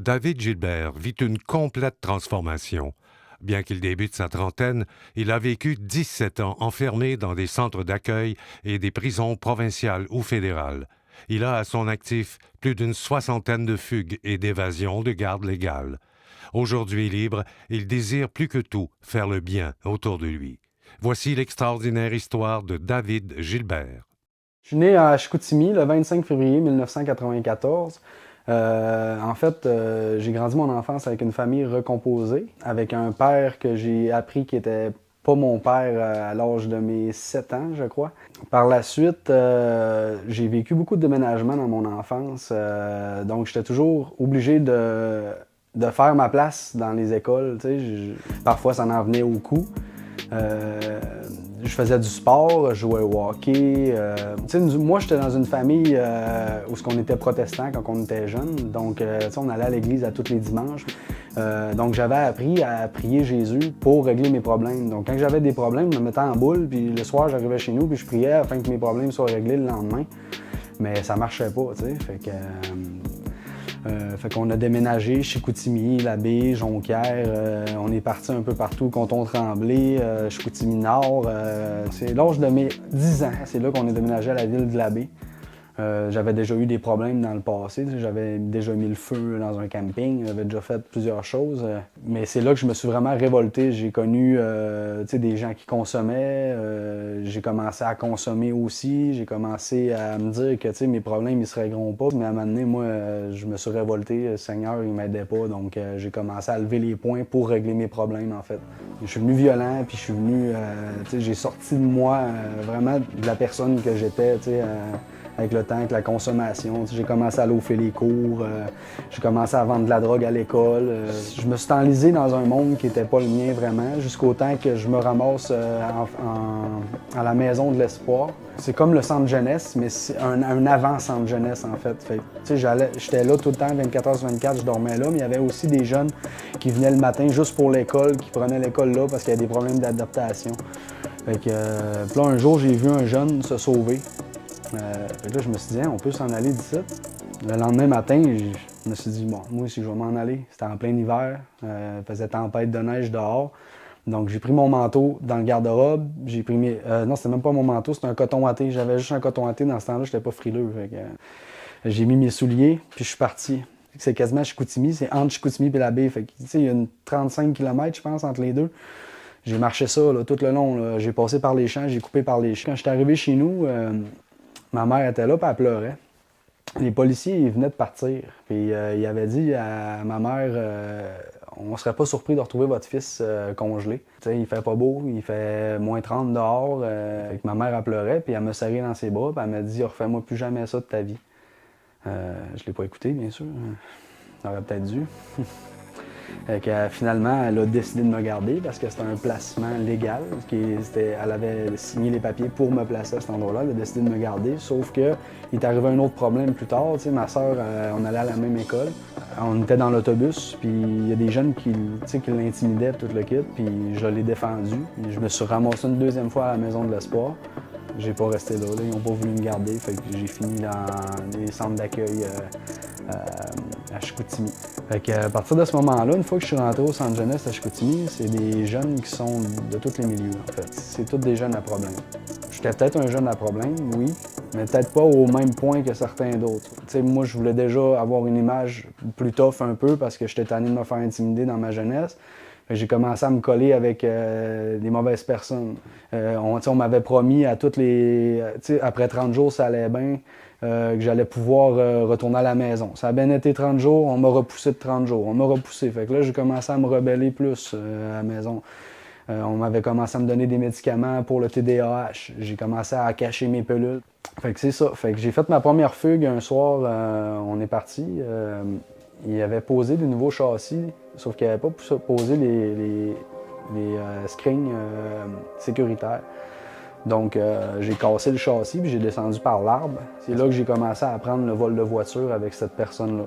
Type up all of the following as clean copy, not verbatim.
David Gilbert vit une complète transformation. Bien qu'il débute sa trentaine, il a vécu 17 ans enfermé dans des centres d'accueil et des prisons provinciales ou fédérales. Il a à son actif plus d'une soixantaine de fugues et d'évasions de garde légale. Aujourd'hui libre, il désire plus que tout faire le bien autour de lui. Voici l'extraordinaire histoire de David Gilbert. Je suis né à Chicoutimi le 25 février 1994. J'ai grandi mon enfance avec une famille recomposée, avec un père que j'ai appris qui était pas mon père à l'âge de mes 7 ans, je crois. Par la suite, j'ai vécu beaucoup de déménagements dans mon enfance, donc j'étais toujours obligé de faire ma place dans les écoles. Parfois, ça en venait au coup. Je faisais du sport, je jouais au hockey. Moi, j'étais dans une famille où on était protestants quand on était jeune. Donc, on allait à l'église à tous les dimanches. Donc, j'avais appris à prier Jésus pour régler mes problèmes. Donc, quand j'avais des problèmes, je me mettais en boule. Puis le soir, j'arrivais chez nous puis je priais afin que mes problèmes soient réglés le lendemain. Mais ça marchait pas, tu sais. Fait qu'on a déménagé Chicoutimi, Labbé, Jonquière. On est parti un peu partout, Compton-Tremblay, Chicoutimi-Nord. C'est l'âge de mes 10 ans, c'est là qu'on est déménagé à la ville de Labbé. J'avais déjà eu des problèmes dans le passé. J'avais déjà mis le feu dans un camping, j'avais déjà fait plusieurs choses. Mais c'est là que je me suis vraiment révolté. J'ai connu des gens qui consommaient. J'ai commencé à consommer aussi. J'ai commencé à me dire que mes problèmes ils se régleront pas. Mais à un moment donné, moi, je me suis révolté. Le Seigneur, il m'aidait pas. Donc, j'ai commencé à lever les poings pour régler mes problèmes, en fait. Je suis venu violent, puis je suis venu... j'ai sorti de moi vraiment de la personne que j'étais, avec le temps, avec la consommation. J'ai commencé à loafer les cours, j'ai commencé à vendre de la drogue à l'école. Je me suis enlisé dans un monde qui n'était pas le mien vraiment, jusqu'au temps que je me ramasse à la maison de l'espoir. C'est comme le centre jeunesse, mais c'est un avant-centre jeunesse en fait. J'étais là tout le temps, 24h/24, je dormais là, mais il y avait aussi des jeunes qui venaient le matin juste pour l'école, qui prenaient l'école là parce qu'il y avait des problèmes d'adaptation. Puis là, un jour, j'ai vu un jeune se sauver. Là, je me suis dit, on peut s'en aller d'ici. Le lendemain matin, je me suis dit, bon, moi aussi, je vais m'en aller. C'était en plein hiver, il faisait tempête de neige dehors. Donc, j'ai pris mon manteau dans le garde-robe. J'ai pris non, c'était même pas mon manteau, c'était un coton watté. J'avais juste un coton watté dans ce temps-là, j'étais pas frileux. J'ai mis mes souliers, puis je suis parti. C'est quasiment Chicoutimi, c'est entre Chicoutimi et Labbé. Il y a une 35 km, je pense, entre les deux. J'ai marché ça là, tout le long. Là. J'ai passé par les champs, j'ai coupé par les champs. Quand je suis arrivé chez nous, ma mère était là, puis elle pleurait. Les policiers, ils venaient de partir. Puis ils avaient dit à ma mère, on serait pas surpris de retrouver votre fils congelé. T'sais, il fait pas beau, il fait moins 30 dehors. Ma mère, elle pleurait, puis elle me serrait dans ses bras, puis elle m'a dit, refais-moi plus jamais ça de ta vie. Je l'ai pas écouté, bien sûr. J'aurais peut-être dû. Finalement, elle a décidé de me garder parce que c'était un placement légal. Elle avait signé les papiers pour me placer à cet endroit-là. Elle a décidé de me garder, sauf qu'il est arrivé un autre problème plus tard. Ma soeur, on allait à la même école. On était dans l'autobus, puis il y a des jeunes qui l'intimidaient, tout le kit, puis je l'ai défendu. Je me suis ramassé une deuxième fois à la Maison de l'Espoir. J'ai pas resté là, ils n'ont pas voulu me garder, fait que j'ai fini dans des centres d'accueil à Chicoutimi. Fait que, à partir de ce moment-là, une fois que je suis rentré au centre jeunesse à Chicoutimi, c'est des jeunes qui sont de tous les milieux, en fait. C'est tous des jeunes à problème. J'étais peut-être un jeune à problème, oui, mais peut-être pas au même point que certains d'autres. Moi, je voulais déjà avoir une image plus tough un peu parce que j'étais tanné de me faire intimider dans ma jeunesse. J'ai commencé à me coller avec des mauvaises personnes. On m'avait promis à toutes les... après 30 jours, ça allait bien, que j'allais pouvoir retourner à la maison. Ça a bien été 30 jours, on m'a repoussé de 30 jours. On m'a repoussé. Fait que là, j'ai commencé à me rebeller plus à la maison. On m'avait commencé à me donner des médicaments pour le TDAH. J'ai commencé à cacher mes pelules. Fait que c'est ça. Fait que j'ai fait ma première fugue un soir. On est parti. Il avait posé des nouveaux châssis, sauf qu'il n'avait pas posé les screens sécuritaires. Donc, j'ai cassé le châssis puis j'ai descendu par l'arbre. C'est là que j'ai commencé à apprendre le vol de voiture avec cette personne-là.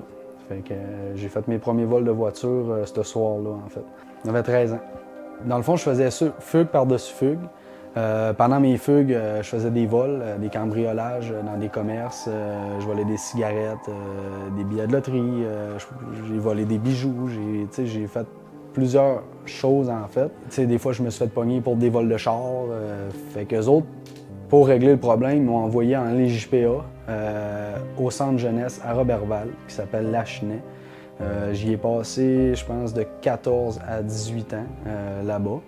Fait que j'ai fait mes premiers vols de voiture ce soir-là, en fait. J'avais 13 ans. Dans le fond, je faisais fugue par-dessus fugue. Pendant mes fugues, je faisais des vols, des cambriolages dans des commerces. Je volais des cigarettes, des billets de loterie. J'ai volé des bijoux. J'ai fait plusieurs choses, en fait. T'sais, des fois, je me suis fait pogner pour des vols de chars. Fait qu'eux autres, pour régler le problème, ils m'ont envoyé en LJPA au centre jeunesse à Roberval, qui s'appelle Lachenay. J'y ai passé, je pense, de 14 à 18 ans là-bas.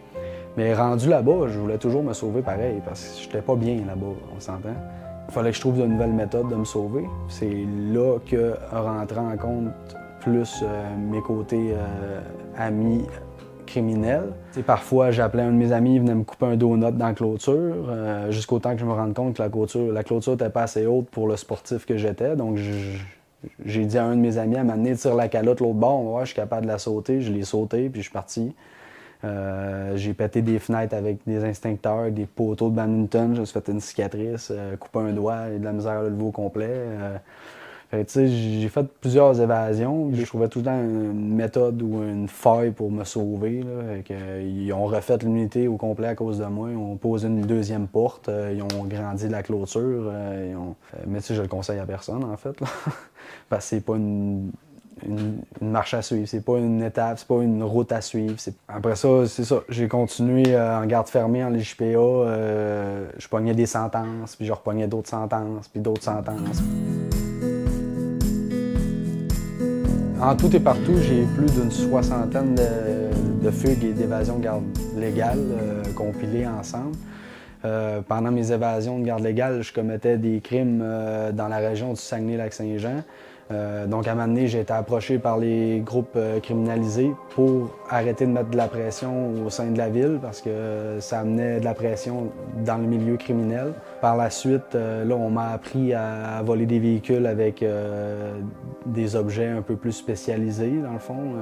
Mais rendu là-bas, je voulais toujours me sauver pareil, parce que j'étais pas bien là-bas, on s'entend. Il fallait que je trouve de nouvelles méthodes de me sauver. C'est là que rentrait en compte plus mes côtés amis criminels. T'sais, parfois, j'appelais un de mes amis, il venait me couper un donut dans la clôture, jusqu'au temps que je me rende compte que la clôture n'était pas assez haute pour le sportif que j'étais. Donc, j'ai dit à un de mes amis à m'amener tire la calotte l'autre bord, on va voir, je suis capable de la sauter. Je l'ai sautée, puis je suis parti. J'ai pété des fenêtres avec des extincteurs, des poteaux de badminton, je me suis fait une cicatrice, coupé un doigt et de la misère à le lever au complet. J'ai fait plusieurs évasions. Je trouvais tout le temps une méthode ou une faille pour me sauver. Là. Ils ont refait l'unité au complet à cause de moi. Ils ont posé une deuxième porte. Ils ont grandi la clôture. Mais je le conseille à personne, en fait. Là. Parce que c'est pas une marche à suivre, c'est pas une étape, c'est pas une route à suivre. Après ça, c'est ça. J'ai continué en garde fermée en LJPA. Je pognais des sentences, puis je repognais d'autres sentences, puis d'autres sentences. En tout et partout, j'ai plus d'une soixantaine de fugues et d'évasions de garde légale compilées ensemble. Pendant mes évasions de garde légale, je commettais des crimes dans la région du Saguenay-Lac-Saint-Jean. Donc, à un moment donné, j'ai été approché par les groupes criminalisés pour arrêter de mettre de la pression au sein de la ville parce que ça amenait de la pression dans le milieu criminel. Par la suite, là, on m'a appris à voler des véhicules avec des objets un peu plus spécialisés, dans le fond,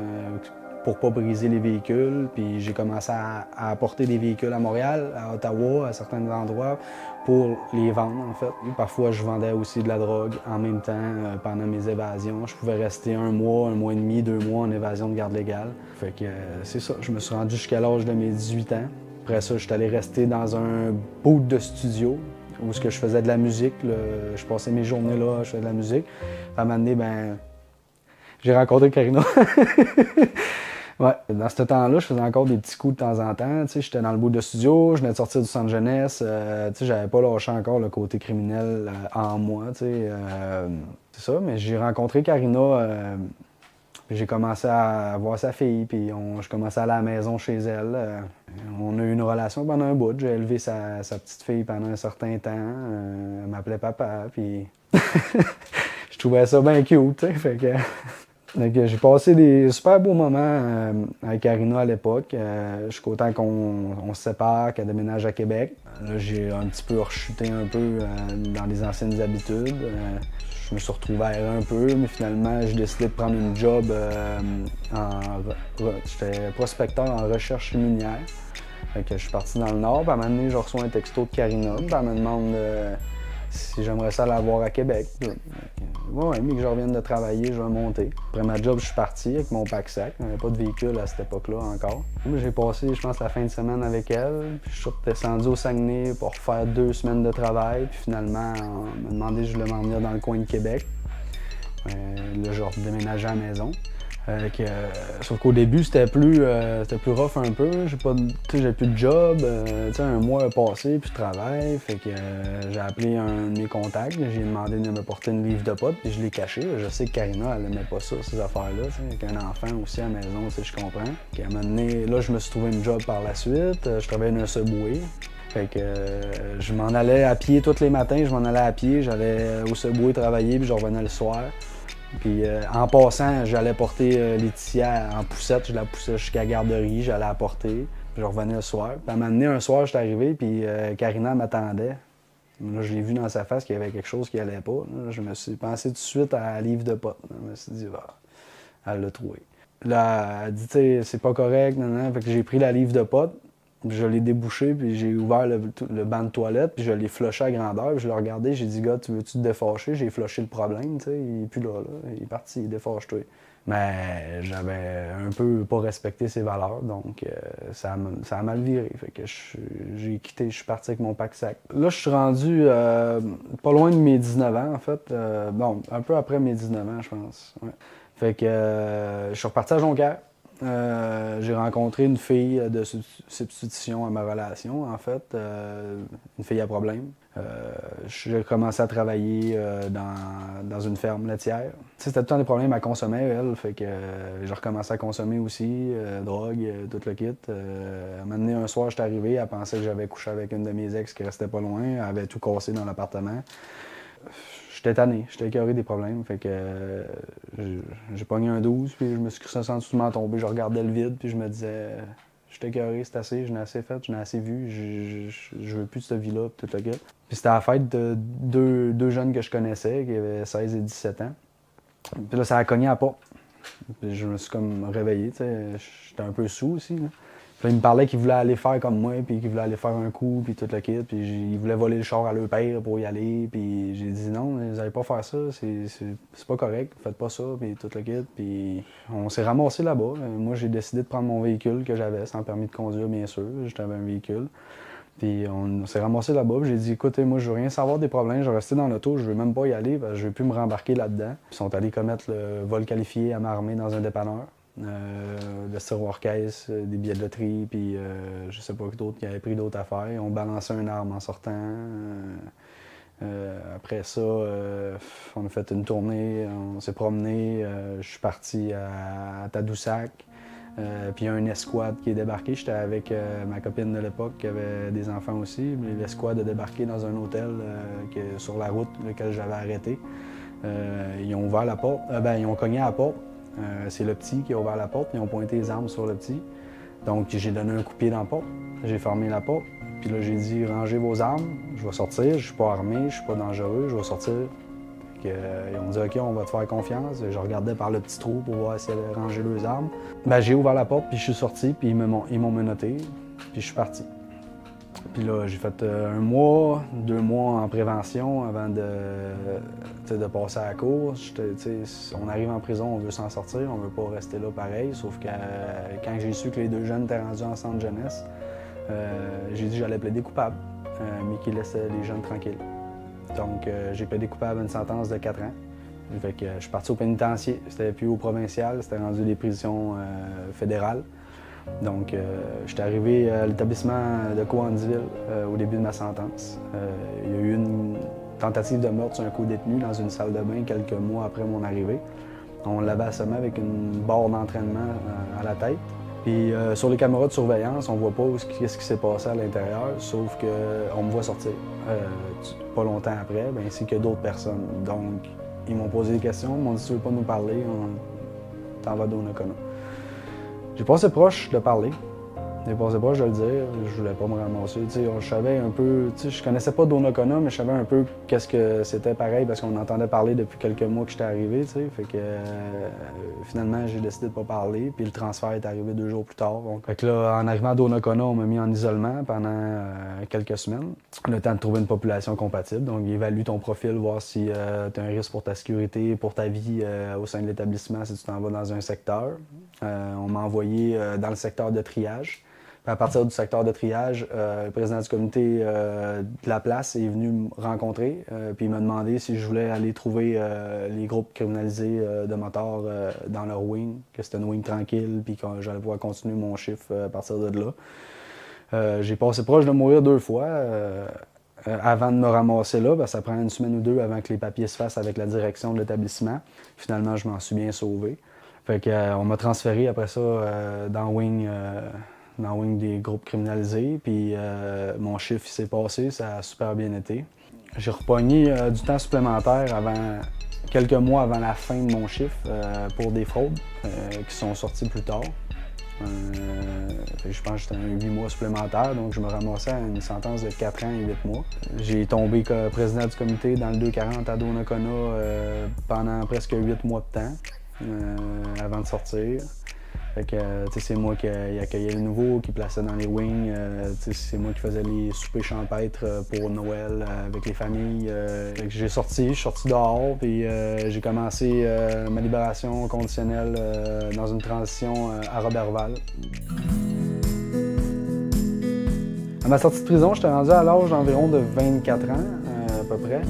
pour pas briser les véhicules. Puis j'ai commencé à apporter des véhicules à Montréal, à Ottawa, à certains endroits, pour les vendre, en fait. Parfois, je vendais aussi de la drogue en même temps pendant mes évasions. Je pouvais rester un mois et demi, 2 mois en évasion de garde légale. Fait que c'est ça, je me suis rendu jusqu'à l'âge de mes 18 ans. Après ça, je suis allé rester dans un boot de studio où je faisais de la musique. Là. Je passais mes journées là, je faisais de la musique. À un moment donné, j'ai rencontré Karina. Ouais. Dans ce temps-là, je faisais encore des petits coups de temps en temps. J'étais dans le bout de studio, je venais de sortir du centre jeunesse. J'avais pas lâché encore le côté criminel en moi. C'est ça, mais j'ai rencontré Karina. J'ai commencé à voir sa fille, puis je commençais à aller à la maison chez elle. On a eu une relation pendant un bout. J'ai élevé sa petite fille pendant un certain temps. Elle m'appelait papa, puis je trouvais ça bien cute. Fait que... Donc, j'ai passé des super beaux moments avec Karina à l'époque, jusqu'au temps qu'on se sépare, qu'elle déménage à Québec. Là, j'ai un petit peu rechuté un peu dans les anciennes habitudes. Je me suis retrouvé ailleurs un peu, mais finalement, j'ai décidé de prendre une job j'étais prospecteur en recherche minière. Fait que je suis parti dans le Nord, puis à un moment donné, je reçois un texto de Karina, puis elle me demande si j'aimerais ça la voir à Québec. Ouais, mais que je revienne de travailler, je vais monter. Après ma job, je suis parti avec mon pack-sac. Il n'y avait pas de véhicule à cette époque-là encore. J'ai passé, je pense, la fin de semaine avec elle. Puis je suis descendu au Saguenay pour faire 2 semaines de travail. Puis finalement, on m'a demandé si je voulais m'en venir dans le coin de Québec. Là, je redéménageais à la maison. Sauf qu'au début, c'était plus rough un peu. J'ai plus de job. Un mois a passé, plus de travail. Fait que j'ai appelé un de mes contacts. J'ai demandé de me porter une livre de potes, puis je l'ai caché. Je sais que Karina, elle aimait pas ça, ces affaires-là. Avec un enfant aussi à la maison, je comprends. Puis à un moment donné, là, je me suis trouvé une job par la suite. Je travaillais dans un Subway. Fait que je m'en allais à pied tous les matins. J'allais au Subway travailler, puis je revenais le soir. Puis en passant, j'allais porter Laetitia en poussette, je la poussais jusqu'à la garderie, j'allais la porter, puis je revenais le soir. Puis elle m'a amené un soir, j'étais arrivé, puis Karina m'attendait. Là, je l'ai vu dans sa face qu'il y avait quelque chose qui allait pas. Là, je me suis pensé tout de suite à la livre de potes. Je me suis dit, elle l'a trouvé. Là, elle a dit, tu sais, c'est pas correct, non. Fait que j'ai pris la livre de potes. Je l'ai débouché, puis j'ai ouvert le banc de toilette, puis je l'ai flushé à grandeur. Puis je l'ai regardé, j'ai dit, gars, tu veux-tu te défâcher? J'ai flushé le problème, tu sais. Il est plus là. Il est parti, défâche-toi. Mais j'avais un peu pas respecté ses valeurs, donc ça a mal viré. Fait que j'ai quitté, je suis parti avec mon pack-sac. Là, je suis rendu pas loin de mes 19 ans, en fait. Bon, un peu après mes 19 ans, je pense. Ouais. Fait que je suis reparti à Jonquière. J'ai rencontré une fille de substitution à ma relation, en fait, une fille à problème. J'ai commencé à travailler dans une ferme laitière. C'était tout le temps des problèmes à consommer, elle, fait que j'ai recommencé à consommer aussi, drogue, tout le kit. À un moment donné, un soir, j'étais arrivé, elle pensait que j'avais couché avec une de mes ex qui restait pas loin, elle avait tout cassé dans l'appartement. J'étais tanné, j'étais écœuré des problèmes, fait que j'ai pogné un 12, puis je me suis sensiblement tombé, je regardais le vide, puis je me disais, j'étais écœuré, c'est assez, je n'ai assez fait, je n'ai assez vu, je veux plus de cette vie-là, puis tout le gars. Puis c'était à la fête de deux jeunes que je connaissais, qui avaient 16 et 17 ans. Puis là, ça a cogné à la porte. Puis je me suis comme réveillé, tu sais, j'étais un peu sous aussi, là. Puis là, il me parlait qu'il voulait aller faire comme moi, puis qu'il voulait aller faire un coup, puis tout le kit. Puis il voulait voler le char à leur père pour y aller. Puis j'ai dit non, vous n'allez pas faire ça, c'est pas correct, faites pas ça, puis tout le kit. Puis on s'est ramassé là-bas. Moi, j'ai décidé de prendre mon véhicule que j'avais, sans permis de conduire, bien sûr. J'avais un véhicule. Puis on s'est ramassé là-bas, puis j'ai dit, écoutez, moi, je veux rien savoir des problèmes, je vais rester dans l'auto, je veux même pas y aller, parce que je veux plus me rembarquer là-dedans. Ils sont allés commettre le vol qualifié à main armée dans un dépanneur. Le tiroir-caisse, des billets de loterie, puis je sais pas d'autres qui avaient pris d'autres affaires. Ils ont balancé une arme en sortant. Après ça, on a fait une tournée, on s'est promené. Je suis parti à Tadoussac. Puis il y a une escouade qui est débarquée. J'étais avec ma copine de l'époque qui avait des enfants aussi. L'escouade a débarqué dans un hôtel sur la route lequel j'avais arrêté. Ils ont ouvert la porte. Ils ont cogné à la porte. C'est le petit qui a ouvert la porte. Ils ont pointé les armes sur le petit. Donc j'ai donné un coup de pied dans la porte. J'ai fermé la porte. Puis là, j'ai dit, rangez vos armes. Je vais sortir. Je suis pas armé. Je suis pas dangereux. Je vais sortir. Ils ont dit, OK, on va te faire confiance. Je regardais par le petit trou pour voir s'ils avaient rangé leurs armes. J'ai ouvert la porte, puis je suis sorti, puis ils m'ont menotté, puis je suis parti. Puis là, j'ai fait 1 mois, 2 mois en prévention avant de passer à la cour. On arrive en prison, on veut s'en sortir, on veut pas rester là pareil, sauf que quand j'ai su que les 2 jeunes étaient rendus en centre jeunesse, j'ai dit que j'allais plaider coupable, mais qu'ils laissaient les jeunes tranquilles. Donc, j'ai plaidé coupable à une sentence de 4 ans. Fait que je suis parti au pénitencier. C'était plus au provincial, c'était rendu des prisons fédérales. Donc, je suis arrivé à l'établissement de Coandeville au début de ma sentence. Il y a eu une tentative de meurtre sur un co-détenu dans une salle de bain quelques mois après mon arrivée. On l'avait assommé avec une barre d'entraînement à la tête. Puis sur les caméras de surveillance, on voit pas qu'est-ce qui s'est passé à l'intérieur, sauf qu'on me voit sortir pas longtemps après, ainsi que d'autres personnes. Donc, ils m'ont posé des questions, ils m'ont dit si tu veux pas nous parler, on t'en va d'Onacona. J'ai passé proche de parler. J'ai passé proche de le dire, je voulais pas me ramasser. Je savais un peu, je connaissais pas d'Onacona, mais je savais un peu qu'est-ce que c'était pareil parce qu'on entendait parler depuis quelques mois que j'étais arrivé. Fait que finalement, j'ai décidé de pas parler, puis le transfert est arrivé 2 jours plus tard. Donc, fait que là, en arrivant d'Onacona, on m'a mis en isolement pendant quelques semaines. Le temps de trouver une population compatible. Donc, il évalue ton profil, voir si tu as un risque pour ta sécurité, pour ta vie au sein de l'établissement, si tu t'en vas dans un secteur. On m'a envoyé dans le secteur de triage. Puis à partir du secteur de triage, le président du comité de la place est venu me rencontrer. Puis il m'a demandé si je voulais aller trouver les groupes criminalisés de motards dans leur wing, que c'était une wing tranquille, puis que j'allais pouvoir continuer mon chiffre à partir de là. J'ai passé proche de mourir 2 fois avant de me ramasser là. Ben, ça prend 1 semaine ou 2 avant que les papiers se fassent avec la direction de l'établissement. Finalement, je m'en suis bien sauvé. Fait que, on m'a transféré après ça dans wing des groupes criminalisés, puis mon chiffre s'est passé, ça a super bien été. J'ai repogné du temps supplémentaire quelques mois avant la fin de mon chiffre pour des fraudes qui sont sorties plus tard. Je pense que j'étais un 8 mois supplémentaire, donc je me ramassais à une sentence de 4 ans et 8 mois. J'ai tombé comme président du comité dans le 240 à Donnacona pendant presque 8 mois de temps avant de sortir. Fait que, c'est moi qui accueillais les nouveaux, qui plaçais dans les wings. C'est moi qui faisais les soupers champêtres pour Noël avec les familles. Fait que je suis sorti dehors, puis j'ai commencé ma libération conditionnelle dans une transition à Roberval. À ma sortie de prison, j'étais rendu à l'âge d'environ de 24 ans, à peu près.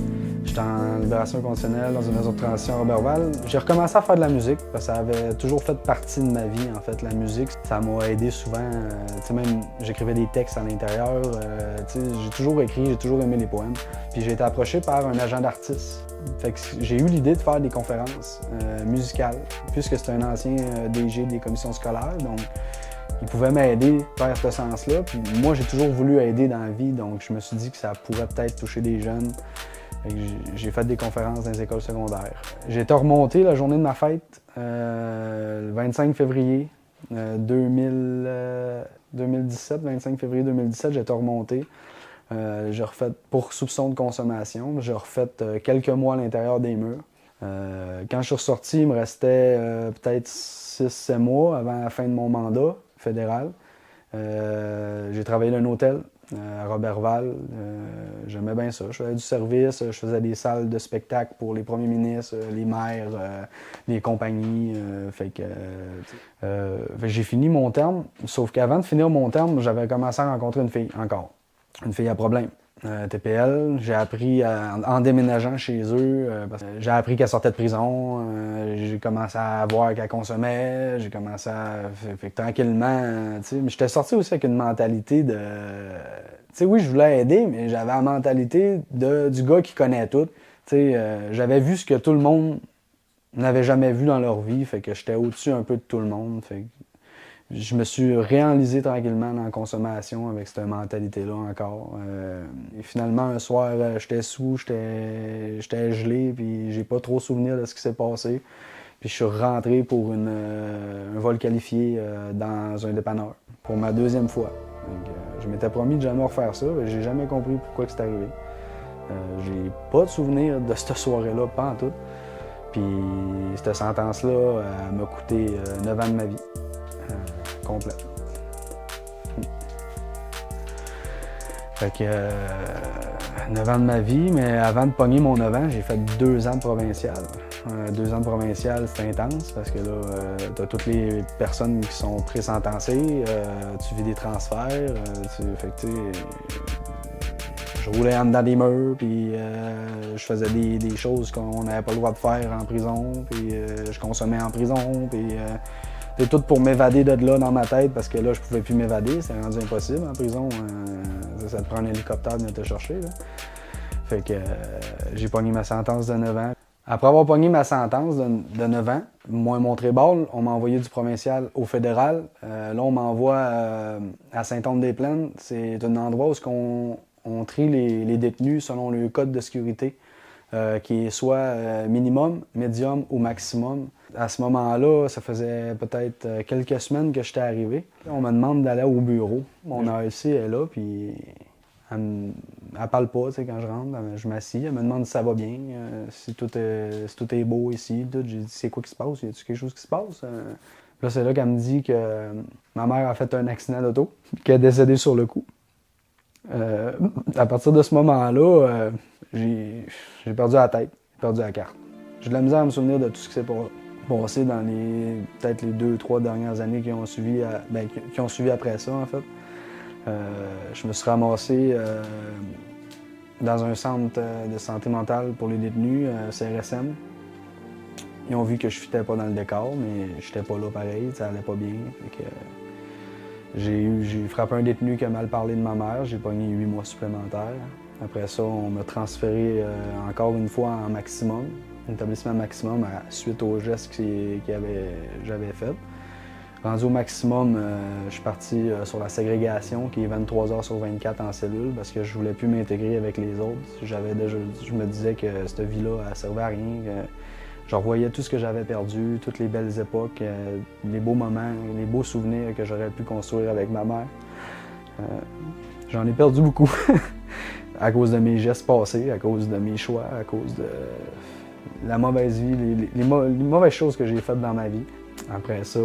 J'étais en libération conditionnelle dans une maison de transition à Roberval. J'ai recommencé à faire de la musique parce que ça avait toujours fait partie de ma vie, en fait, la musique. Ça m'a aidé souvent. Même j'écrivais des textes à l'intérieur. J'ai toujours écrit, j'ai toujours aimé les poèmes. Puis j'ai été approché par un agent d'artiste. Fait que j'ai eu l'idée de faire des conférences musicales, puisque c'est un ancien DG des commissions scolaires. Donc, il pouvait m'aider vers ce sens-là. Puis moi, j'ai toujours voulu aider dans la vie, donc je me suis dit que ça pourrait peut-être toucher des jeunes. J'ai fait des conférences dans les écoles secondaires. J'ai été remonté la journée de ma fête, le 25 février 2017, 25 février 2017, j'ai été remonté. J'ai refait pour soupçon de consommation. J'ai refait quelques mois à l'intérieur des murs. Quand je suis ressorti, il me restait peut-être 6-7 mois avant la fin de mon mandat fédéral. J'ai travaillé dans un hôtel à Roberval. J'aimais bien ça. Je faisais du service, je faisais des salles de spectacle pour les premiers ministres, les maires, les compagnies. J'ai fini mon terme, sauf qu'avant de finir mon terme, j'avais commencé à rencontrer une fille encore. Une fille à problème. TPL, j'ai appris en déménageant chez eux, j'ai appris qu'elle sortait de prison, j'ai commencé à voir qu'elle consommait, j'ai commencé à... Fait que tranquillement, mais j'étais sorti aussi avec une mentalité de... oui, je voulais aider, mais j'avais la mentalité du gars qui connaît tout. J'avais vu ce que tout le monde n'avait jamais vu dans leur vie, fait que j'étais au-dessus un peu de tout le monde. Fait que je me suis réalisé tranquillement dans la consommation avec cette mentalité-là encore. Et finalement, un soir, j'étais sous, j'étais gelé, puis j'ai pas trop souvenir de ce qui s'est passé. Puis je suis rentré pour un vol qualifié dans un dépanneur pour ma deuxième fois. Donc, je m'étais promis de jamais refaire ça, mais j'ai jamais compris pourquoi c'est arrivé. J'ai pas de souvenir de cette soirée-là, pas en tout. Puis cette sentence-là m'a coûté 9 ans de ma vie. Complète. Fait que 9 ans de ma vie, mais avant de pogner mon 9 ans, j'ai fait 2 ans de provincial. 2 ans de provincial, c'est intense parce que là, t'as toutes les personnes qui sont pré-sentencées, tu vis des transferts, je roulais en dedans des murs, puis je faisais des choses qu'on n'avait pas le droit de faire en prison, puis je consommais en prison, puis c'est tout pour m'évader de là dans ma tête parce que là, je pouvais plus m'évader. C'est rendu impossible en prison. Ça te prend un hélicoptère de venir te chercher. Là. Fait que j'ai pogné ma sentence de 9 ans. Après avoir pogné ma sentence de 9 ans, moi et mon trébal, on m'a envoyé du provincial au fédéral. Là, on m'envoie à Saint-Anne-des-Plaines. C'est un endroit où on trie les détenus selon le code de sécurité, qui est soit minimum, médium ou maximum. À ce moment-là, ça faisait peut-être quelques semaines que j'étais arrivé. On me demande d'aller au bureau. Mon AEC est là, puis elle parle pas quand je rentre. Je m'assis, elle me demande si ça va bien, si tout est beau ici. J'ai dit, c'est quoi qui se passe? Y a-t-il quelque chose qui se passe? Là, c'est là qu'elle me dit que ma mère a fait un accident d'auto, qu'elle est décédée sur le coup. À partir de ce moment-là, j'ai perdu la tête, j'ai perdu la carte. J'ai de la misère à me souvenir de tout ce qui s'est passé dans peut-être les 2-3 dernières années qui ont suivi après ça, en fait. Je me suis ramassé dans un centre de santé mentale pour les détenus, CRSM. Ils ont vu que je ne fitais pas dans le décor, mais je n'étais pas là pareil, ça allait pas bien. Fait que, j'ai frappé un détenu qui a mal parlé de ma mère, j'ai pogné 8 mois supplémentaires. Après ça, on m'a transféré encore une fois en maximum, un établissement maximum suite aux gestes que j'avais fait. Rendu au maximum, je suis parti sur la ségrégation qui est 23 heures sur 24 en cellule parce que je voulais plus m'intégrer avec les autres. Je me disais que cette vie-là, elle servait à rien. Je revoyais tout ce que j'avais perdu, toutes les belles époques, les beaux moments, les beaux souvenirs que j'aurais pu construire avec ma mère. J'en ai perdu beaucoup à cause de mes gestes passés, à cause de mes choix, à cause de la mauvaise vie, les mauvaises choses que j'ai faites dans ma vie. Après ça,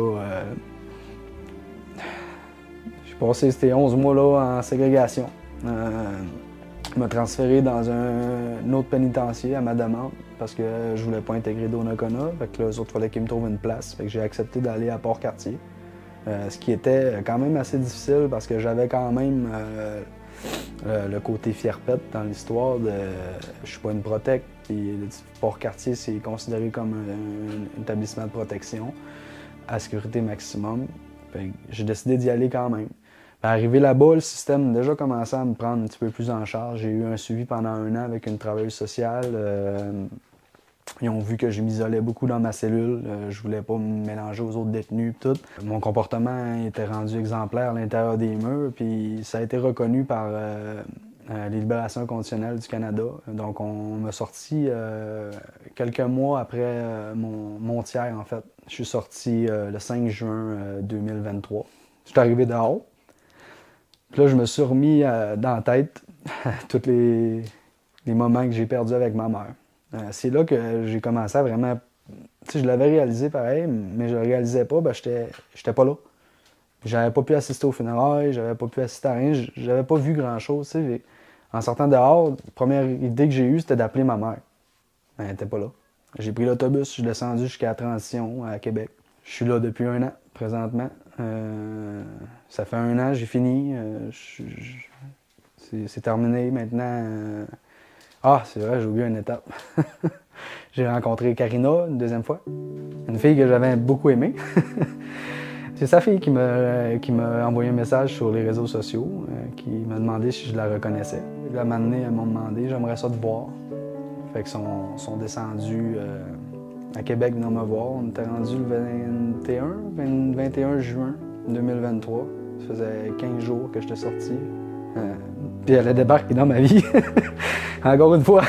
passé ces 11 mois-là en ségrégation. Il m'a transféré dans un autre pénitencier à ma demande parce que je voulais pas intégrer Donnacona. Fait que là, eux autres, il fallait qu'ils me trouvent une place. Fait que j'ai accepté d'aller à Port-Cartier. Ce qui était quand même assez difficile parce que j'avais quand même le côté fierpette dans l'histoire de je suis pas une protect. Puis Port-Cartier, c'est considéré comme un établissement de protection à sécurité maximum. Fait que j'ai décidé d'y aller quand même. Arrivé là-bas, le système a déjà commencé à me prendre un petit peu plus en charge. J'ai eu un suivi pendant 1 an avec une travailleuse sociale. Ils ont vu que je m'isolais beaucoup dans ma cellule. Je voulais pas me mélanger aux autres détenus et tout. Mon comportement était rendu exemplaire à l'intérieur des murs, puis ça a été reconnu par les libérations conditionnelles du Canada. Donc on m'a sorti quelques mois après mon tiers, en fait. Je suis sorti le 5 juin 2023. Je suis arrivé dehors. Puis là, je me suis remis dans la tête tous les moments que j'ai perdus avec ma mère. C'est là que j'ai commencé à vraiment... Tu sais, je l'avais réalisé pareil, mais je le réalisais pas, ben j'étais pas là. J'avais pas pu assister aux funérailles, j'avais pas pu assister à rien, j'avais pas vu grand-chose, tu sais. En sortant dehors, la première idée que j'ai eue, c'était d'appeler ma mère. Mais elle était pas là. J'ai pris l'autobus, je suis descendu jusqu'à la transition à Québec. Je suis là depuis 1 an, présentement. Ça fait 1 an, j'ai fini. C'est terminé maintenant. Ah, c'est vrai, j'ai oublié une étape. J'ai rencontré Karina une 2e fois. Une fille que j'avais beaucoup aimée. C'est sa fille qui m'a envoyé un message sur les réseaux sociaux, qui m'a demandé si je la reconnaissais. La matinée, elle m'a demandé, j'aimerais ça te voir. Fait qu'ils sont descendus à Québec venir me voir. On était rendu le 21 juin 2023. Ça faisait 15 jours que j'étais sorti. Puis elle a débarqué dans ma vie. Encore une fois.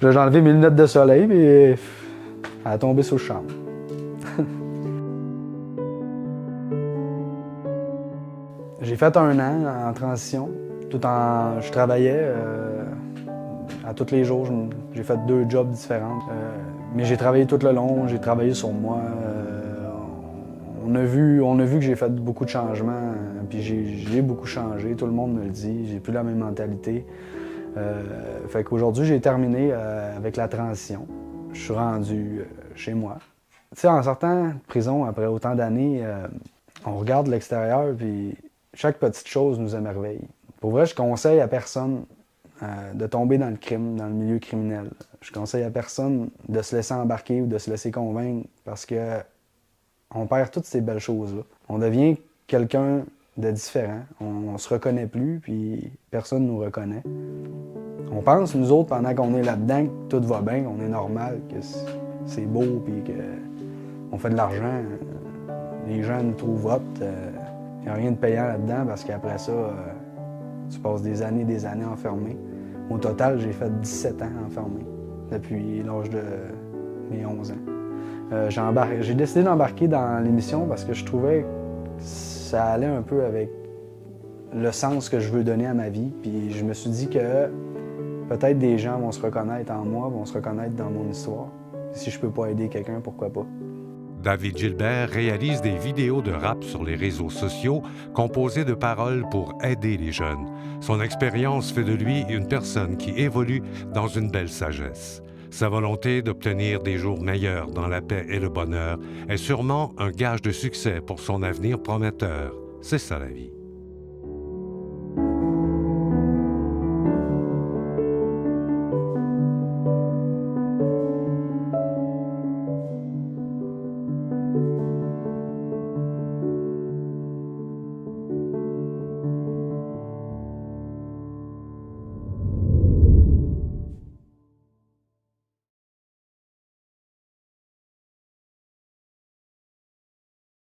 J'ai enlevé mes lunettes de soleil, puis elle a tombé sous le charme. J'ai fait 1 an en transition. Je travaillais à tous les jours. J'ai fait 2 jobs différents. Mais j'ai travaillé tout le long, j'ai travaillé sur moi. On a vu que j'ai fait beaucoup de changements, puis j'ai beaucoup changé, tout le monde me le dit, j'ai plus la même mentalité. Fait qu'aujourd'hui, j'ai terminé avec la transition. Je suis rendu chez moi. Tu sais, en sortant de prison après autant d'années, on regarde l'extérieur, puis chaque petite chose nous émerveille. Pour vrai, je conseille à personne de tomber dans le crime, dans le milieu criminel. Je conseille à personne de se laisser embarquer ou de se laisser convaincre parce que on perd toutes ces belles choses-là. On devient quelqu'un de différent. On se reconnaît plus, puis personne ne nous reconnaît. On pense, nous autres, pendant qu'on est là-dedans, que tout va bien, qu'on est normal, que c'est beau, puis qu'on fait de l'argent. Les gens nous trouvent hot. Il n'y a rien de payant là-dedans parce qu'après ça, tu passes des années enfermé. Au total, j'ai fait 17 ans enfermé depuis l'âge de mes 11 ans. J'ai décidé d'embarquer dans l'émission parce que je trouvais que ça allait un peu avec le sens que je veux donner à ma vie. Puis je me suis dit que peut-être des gens vont se reconnaître en moi, vont se reconnaître dans mon histoire. Si je peux pas aider quelqu'un, pourquoi pas? David Gilbert réalise des vidéos de rap sur les réseaux sociaux composées de paroles pour aider les jeunes. Son expérience fait de lui une personne qui évolue dans une belle sagesse. Sa volonté d'obtenir des jours meilleurs dans la paix et le bonheur est sûrement un gage de succès pour son avenir prometteur. C'est ça la vie.